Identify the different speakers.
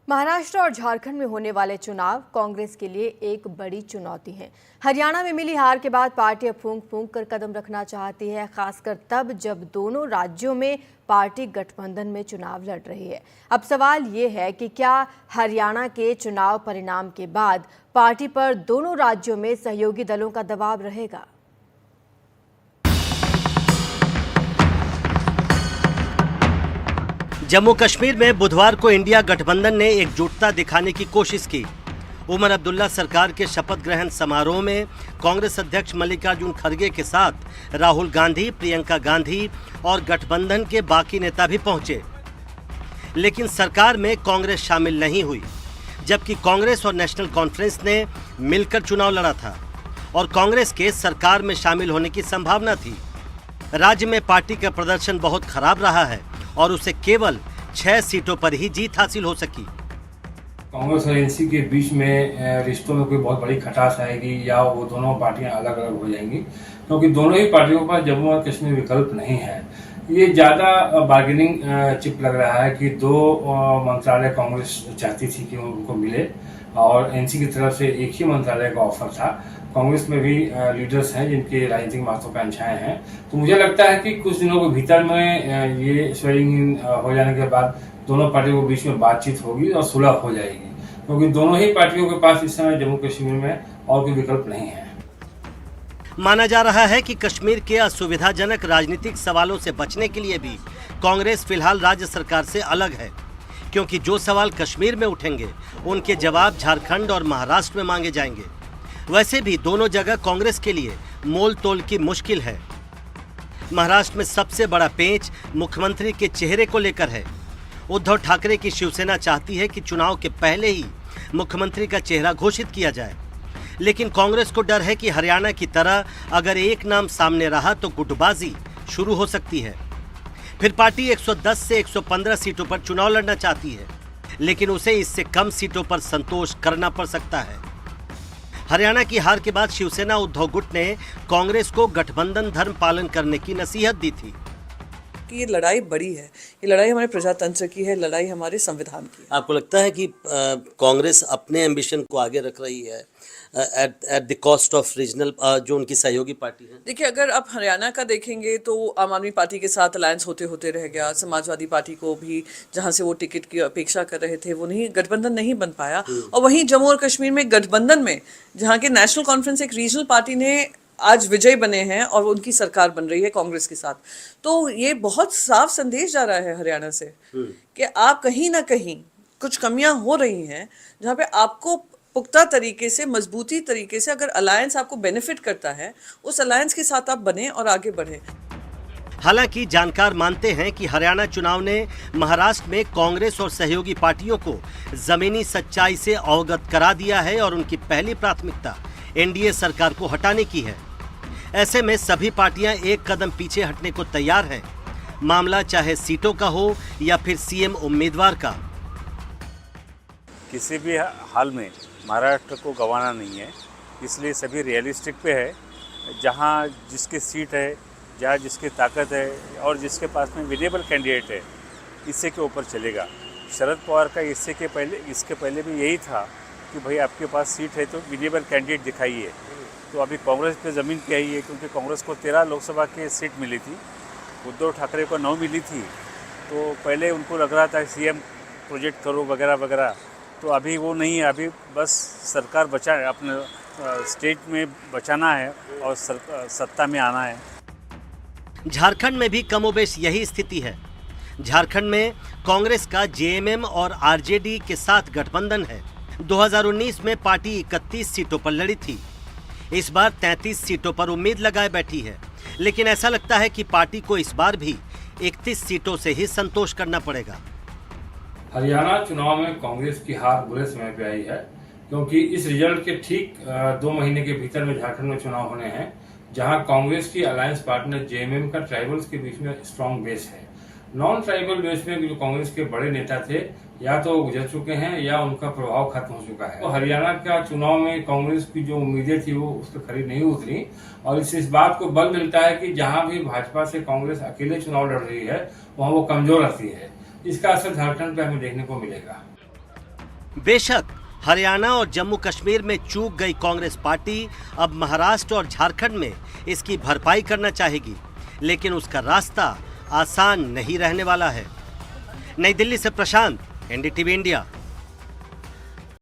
Speaker 1: महाराष्ट्र और झारखंड में होने वाले चुनाव कांग्रेस के लिए एक बड़ी चुनौती है। हरियाणा में मिली हार के बाद पार्टी अब फूंक फूंक कर कदम रखना चाहती है, खासकर तब जब दोनों राज्यों में पार्टी गठबंधन में चुनाव लड़ रही है। अब सवाल ये है कि क्या हरियाणा के चुनाव परिणाम के बाद पार्टी पर दोनों राज्यों में सहयोगी दलों का दबाव रहेगा?
Speaker 2: जम्मू कश्मीर में बुधवार को इंडिया गठबंधन ने एकजुटता दिखाने की कोशिश की। उमर अब्दुल्ला सरकार के शपथ ग्रहण समारोह में कांग्रेस अध्यक्ष मल्लिकार्जुन खड़गे के साथ राहुल गांधी, प्रियंका गांधी और गठबंधन के बाकी नेता भी पहुंचे, लेकिन सरकार में कांग्रेस शामिल नहीं हुई, जबकि कांग्रेस और नेशनल कॉन्फ्रेंस ने मिलकर चुनाव लड़ा था और कांग्रेस के सरकार में शामिल होने की संभावना थी। राज्य में पार्टी का प्रदर्शन बहुत खराब रहा है और उसे केवल 6 सीटों पर ही जीत हासिल हो सकी।
Speaker 3: कांग्रेस और एनसी के बीच में रिश्तों में कोई बहुत बड़ी खटास आएगी या वो दोनों पार्टियां अलग अलग हो जाएंगी, क्योंकि दोनों ही पार्टियों के पास जम्मू और कश्मीर विकल्प नहीं है। ये ज्यादा बार्गेनिंग चिप लग रहा है कि दो मंत्रालय कांग्रेस चाहती थी कि उनको मिले और एनसी की तरफ से एक ही मंत्रालय का ऑफर था। कांग्रेस में भी लीडर्स हैं जिनके राजनीतिक महत्वाकांक्षाएं हैं, तो मुझे लगता है कि कुछ दिनों के भीतर में ये स्वेरिंग हो जाने के बाद दोनों पार्टियों के बीच में बातचीत होगी और सुलह हो जाएगी, क्योंकि दोनों ही पार्टियों के पास इस समय जम्मू कश्मीर में और कोई विकल्प नहीं है।
Speaker 2: माना जा रहा है कि कश्मीर के असुविधाजनक राजनीतिक सवालों से बचने के लिए भी कांग्रेस फिलहाल राज्य सरकार से अलग है, क्योंकि जो सवाल कश्मीर में उठेंगे उनके जवाब झारखंड और महाराष्ट्र में मांगे जाएंगे। वैसे भी दोनों जगह कांग्रेस के लिए मोल तोल की मुश्किल है। महाराष्ट्र में सबसे बड़ा पेंच मुख्यमंत्री के चेहरे को लेकर है। उद्धव ठाकरे की शिवसेना चाहती है कि चुनाव के पहले ही मुख्यमंत्री का चेहरा घोषित किया जाए, लेकिन कांग्रेस को डर है कि हरियाणा की तरह अगर एक नाम सामने रहा तो गुटबाजी शुरू हो सकती है। फिर पार्टी 110 से 115 सीटों पर चुनाव लड़ना चाहती है, लेकिन उसे इससे कम सीटों पर संतोष करना पड़ सकता है। हरियाणा की हार के बाद शिवसेना उद्धव गुट ने कांग्रेस को गठबंधन धर्म पालन करने की नसीहत दी थी
Speaker 4: कि ये लड़ाई बड़ी है, ये लड़ाई हमारे प्रजातंत्र की है, लड़ाई हमारे संविधान की है।
Speaker 2: आपको लगता है कि कांग्रेस अपने एम्बिशन को आगे रख रही है at the cost of regional जो उनकी सहयोगी पार्टी है?
Speaker 4: देखिए, अगर आप हरियाणा का देखेंगे तो आम आदमी पार्टी के साथ अलायंस होते होते रह गया। समाजवादी पार्टी को भी जहां से वो टिकट की अपेक्षा कर रहे थे वो नहीं, गठबंधन नहीं बन पाया। और वहीं जम्मू और कश्मीर में गठबंधन में जहाँ के नेशनल कॉन्फ्रेंस एक रीजनल पार्टी ने आज विजय बने हैं और उनकी सरकार बन रही है कांग्रेस के साथ, तो ये बहुत साफ संदेश जा रहा है हरियाणा से कि आप कहीं ना कहीं कुछ कमियां हो रही हैं, जहाँ पे आपको पुख्ता तरीके से, मजबूती तरीके से अगर अलायंस आपको बेनिफिट करता है, उस अलायंस के साथ आप बने और आगे बढ़े।
Speaker 2: हालांकि जानकार मानते हैं कि हरियाणा चुनाव ने महाराष्ट्र में कांग्रेस और सहयोगी पार्टियों को जमीनी सच्चाई से अवगत करा दिया है और उनकी पहली प्राथमिकता एनडीए सरकार को हटाने की है। ऐसे में सभी पार्टियां एक कदम पीछे हटने को तैयार हैं, मामला चाहे सीटों का हो या फिर सीएम उम्मीदवार का।
Speaker 5: किसी भी हाल में महाराष्ट्र को गंवाना नहीं है, इसलिए सभी रियलिस्टिक पे है। जहां जिसकी सीट है, जहां जिसकी ताकत है और जिसके पास में विनेबल कैंडिडेट है, इससे के ऊपर चलेगा। शरद पवार का इसके पहले भी यही था कि भाई आपके पास सीट है तो विनेबल कैंडिडेट दिखाइए। तो अभी कांग्रेस पे ज़मीन पे आई है, क्योंकि कांग्रेस को 13 लोकसभा की सीट मिली थी, उद्धव ठाकरे को 9 मिली थी। तो पहले उनको लग रहा था सीएम प्रोजेक्ट करो वगैरह वगैरह, तो अभी वो नहीं है। अभी बस सरकार अपने स्टेट में बचाना है और सत्ता में आना है।
Speaker 2: झारखंड में भी कमोबेश यही स्थिति है। झारखंड में कांग्रेस का जेएमएम और आरजेडी के साथ गठबंधन है। 2019 में पार्टी 31 सीटों पर लड़ी थी, इस बार 33 सीटों पर उम्मीद लगाए बैठी है, लेकिन ऐसा लगता है कि पार्टी को इस बार भी 31 सीटों से ही संतोष करना पड़ेगा।
Speaker 3: हरियाणा चुनाव में कांग्रेस की हार बुरे समय पे आई है, क्योंकि इस रिजल्ट के ठीक 2 महीने के भीतर में झारखंड में चुनाव होने हैं, जहां कांग्रेस की अलायंस पार्टनर जेएमएम का ट्राइबल्स के बीच में स्ट्रांग बेस है। नॉन ट्राइबल बेस में जो कांग्रेस के बड़े नेता थे, या तो गुजर चुके हैं या उनका प्रभाव खत्म हो चुका है। तो हरियाणा का चुनाव में कांग्रेस की जो उम्मीदें थी वो उस पर खरी नहीं उतरी, और इस बात को बल मिलता है कि जहां भी भाजपा से कांग्रेस अकेले चुनाव लड़ रही है वहां वो कमजोर रहती है। इसका असर झारखंड पे हमें देखने को मिलेगा।
Speaker 2: बेशक हरियाणा और जम्मू कश्मीर में चूक गई कांग्रेस पार्टी अब महाराष्ट्र और झारखंड में इसकी भरपाई करना चाहेगी, लेकिन उसका रास्ता आसान नहीं रहने वाला है। नई दिल्ली से प्रशांत, एनडीटीवी इंडिया।